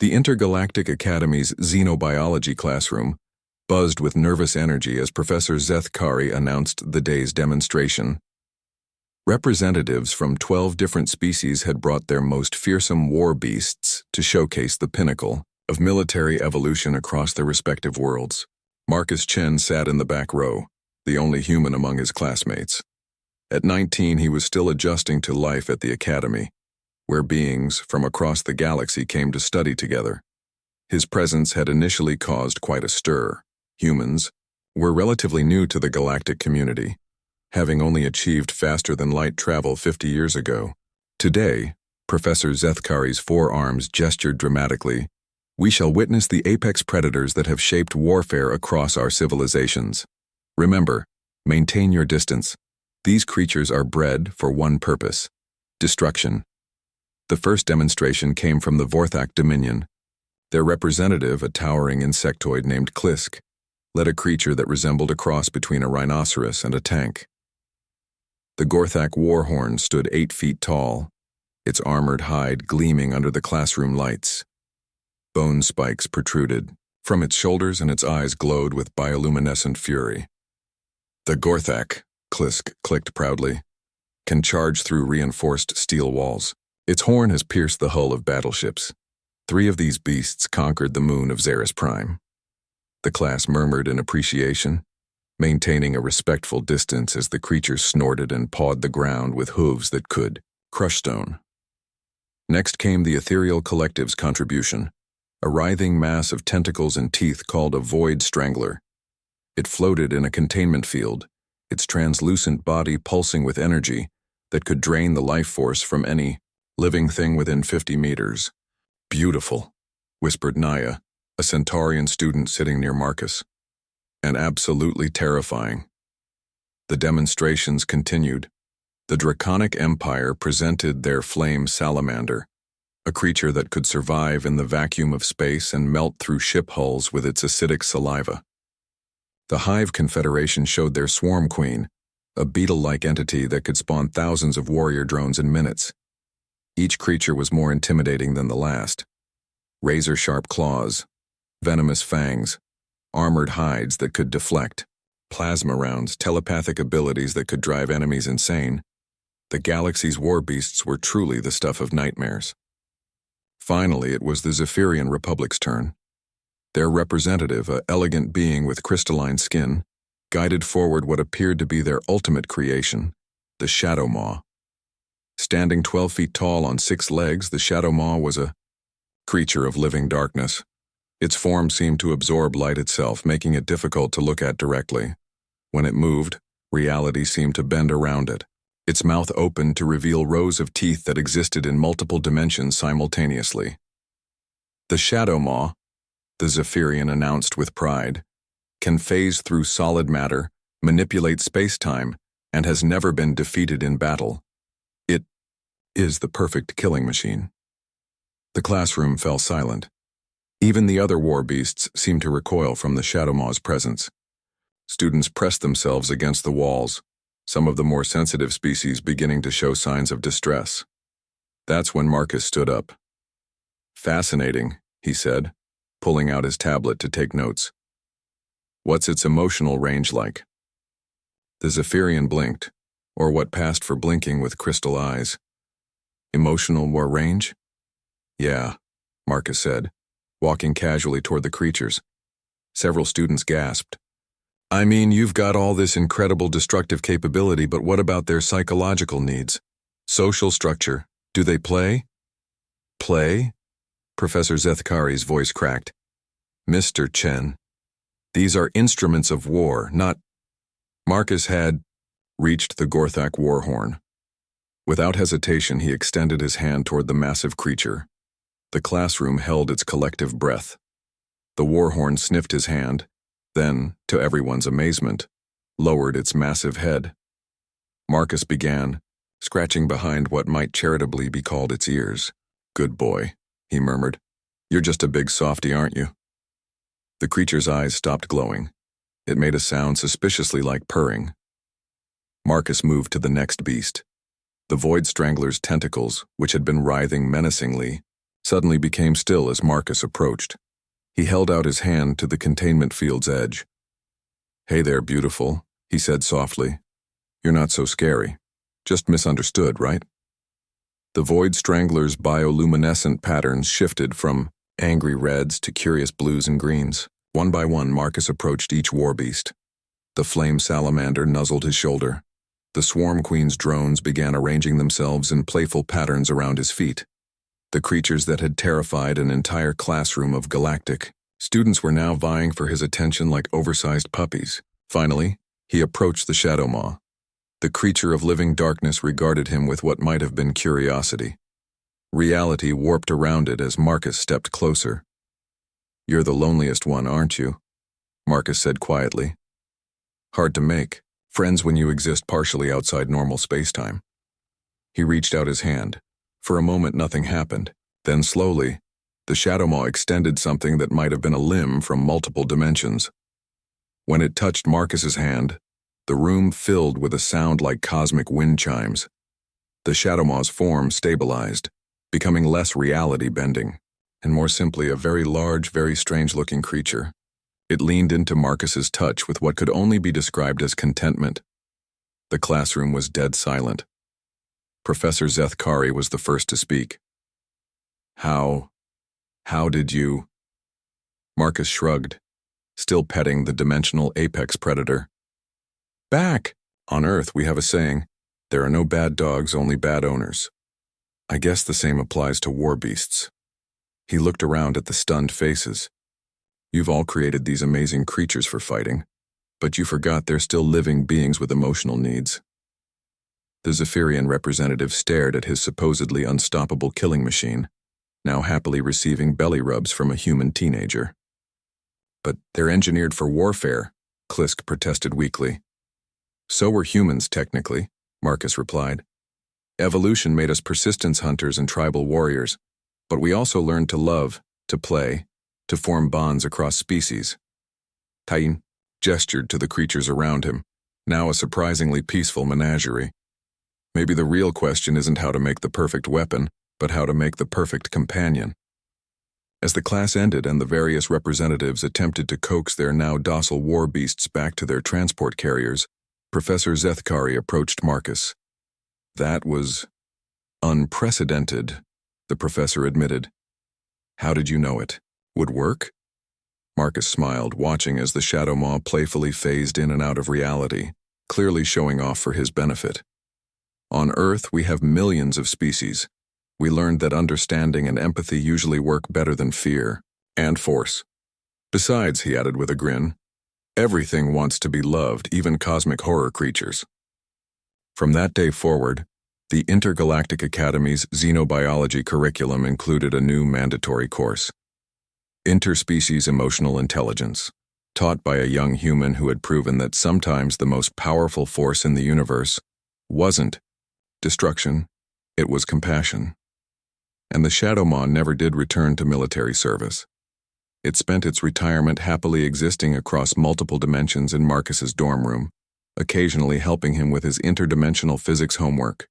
The Intergalactic Academy's xenobiology classroom buzzed with nervous energy as Professor Zethkari announced the day's demonstration. Representatives from 12 different species had brought their most fearsome war beasts to showcase the pinnacle of military evolution across their respective worlds. Marcus Chen sat in the back row, the only human among his classmates. At 19, he was still adjusting to life at the academy, where beings from across the galaxy came to study together. His presence had initially caused quite a stir. Humans were relatively new to the galactic community, having only achieved faster-than-light travel 50 years ago. Today, Professor Zethkari's forearms gestured dramatically. We shall witness the apex predators that have shaped warfare across our civilizations. Remember, maintain your distance. These creatures are bred for one purpose: destruction. The first demonstration came from the Vorthak Dominion. Their representative, a towering insectoid named Klisk, led a creature that resembled a cross between a rhinoceros and a tank. The Gorthak Warhorn stood 8 feet tall, its armored hide gleaming under the classroom lights. Bone spikes protruded from its shoulders and its eyes glowed with bioluminescent fury. The Gorthak, Klisk clicked proudly, can charge through reinforced steel walls. Its horn has pierced the hull of battleships. 3 of these beasts conquered the moon of Xeris Prime. The class murmured in appreciation, maintaining a respectful distance as the creatures snorted and pawed the ground with hooves that could crush stone. Next came the Ethereal Collective's contribution, a writhing mass of tentacles and teeth called a Void Strangler. It floated in a containment field, its translucent body pulsing with energy that could drain the life force from any living thing within 50 meters. Beautiful, whispered Naya, a Centaurian student sitting near Marcus. And absolutely terrifying. The demonstrations continued. The Draconic Empire presented their flame salamander, a creature that could survive in the vacuum of space and melt through ship hulls with its acidic saliva. The Hive Confederation showed their Swarm Queen, a beetle-like entity that could spawn thousands of warrior drones in minutes. Each creature was more intimidating than the last. Razor-sharp claws, venomous fangs, armored hides that could deflect, plasma rounds, telepathic abilities that could drive enemies insane. The galaxy's war beasts were truly the stuff of nightmares. Finally, it was the Zephyrian Republic's turn. Their representative, an elegant being with crystalline skin, guided forward what appeared to be their ultimate creation, the Shadow Maw. Standing 12 feet tall on 6 legs, the Shadow Maw was a creature of living darkness. Its form seemed to absorb light itself, making it difficult to look at directly. When it moved, reality seemed to bend around it. Its mouth opened to reveal rows of teeth that existed in multiple dimensions simultaneously. The Shadow Maw, the Zephyrian announced with pride, can phase through solid matter, manipulate space-time, and has never been defeated in battle. It is the perfect killing machine. The classroom fell silent. Even the other war beasts seemed to recoil from the Shadow Maw's presence. Students pressed themselves against the walls, some of the more sensitive species beginning to show signs of distress. That's when Marcus stood up. Fascinating, he said, pulling out his tablet to take notes. What's its emotional range like? The Zephyrian blinked, or what passed for blinking with crystal eyes. Emotional war range? Yeah, Marcus said, walking casually toward the creatures. Several students gasped. I mean, you've got all this incredible destructive capability, but what about their psychological needs? Social structure. Do they play? Play? Professor Zethkari's voice cracked. Mr. Chen, these are instruments of war, not... Marcus had reached the Gorthak Warhorn. Without hesitation, he extended his hand toward the massive creature. The classroom held its collective breath. The Warhorn sniffed his hand, then, to everyone's amazement, lowered its massive head. Marcus began, scratching behind what might charitably be called its ears. Good boy, he murmured. You're just a big softy, aren't you? The creature's eyes stopped glowing. It made a sound suspiciously like purring. Marcus moved to the next beast. The Void Strangler's tentacles, which had been writhing menacingly, suddenly became still as Marcus approached. He held out his hand to the containment field's edge. "Hey there, beautiful," he said softly. "You're not so scary. Just misunderstood, right?" The Void Strangler's bioluminescent patterns shifted from angry reds to curious blues and greens. One by one, Marcus approached each warbeast. The flame salamander nuzzled his shoulder. The Swarm Queen's drones began arranging themselves in playful patterns around his feet. The creatures that had terrified an entire classroom of Galactic students were now vying for his attention like oversized puppies. Finally, he approached the Shadow Maw. The creature of living darkness regarded him with what might have been curiosity. Reality warped around it as Marcus stepped closer. "You're the loneliest one, aren't you?" Marcus said quietly. "Hard to make friends when you exist partially outside normal space-time." He reached out his hand. For a moment nothing happened. Then slowly, the Shadow Maw extended something that might have been a limb from multiple dimensions. When it touched Marcus's hand, the room filled with a sound like cosmic wind chimes. The Shadow Maw's form stabilized, becoming less reality-bending, and more simply a very large, very strange-looking creature. It leaned into Marcus's touch with what could only be described as contentment. The classroom was dead silent. Professor Zethkari was the first to speak. How did you?" Marcus shrugged, still petting the dimensional apex predator. "Back! On Earth, we have a saying, there are no bad dogs, only bad owners. I guess the same applies to war beasts." He looked around at the stunned faces. "You've all created these amazing creatures for fighting, but you forgot they're still living beings with emotional needs." The Zephyrian representative stared at his supposedly unstoppable killing machine, now happily receiving belly rubs from a human teenager. "But they're engineered for warfare," Klisk protested weakly. "So were humans, technically," Marcus replied. "Evolution made us persistence hunters and tribal warriors, but we also learned to love, to play, to form bonds across species." Titan gestured to the creatures around him, now a surprisingly peaceful menagerie. "Maybe the real question isn't how to make the perfect weapon, but how to make the perfect companion." As the class ended and the various representatives attempted to coax their now docile war beasts back to their transport carriers, Professor Zethkari approached Marcus. "That was unprecedented," the professor admitted. "How did you know it? Would work?" Marcus smiled, watching as the Shadow Maw playfully phased in and out of reality, clearly showing off for his benefit. "On Earth, we have millions of species. We learned that understanding and empathy usually work better than fear and force. Besides," he added with a grin, "everything wants to be loved, even cosmic horror creatures." From that day forward, the Intergalactic Academy's xenobiology curriculum included a new mandatory course, Interspecies Emotional Intelligence, taught by a young human who had proven that sometimes the most powerful force in the universe wasn't destruction, it was compassion. And the Shadow Maw never did return to military service. It spent its retirement happily existing across multiple dimensions in Marcus's dorm room, occasionally helping him with his interdimensional physics homework.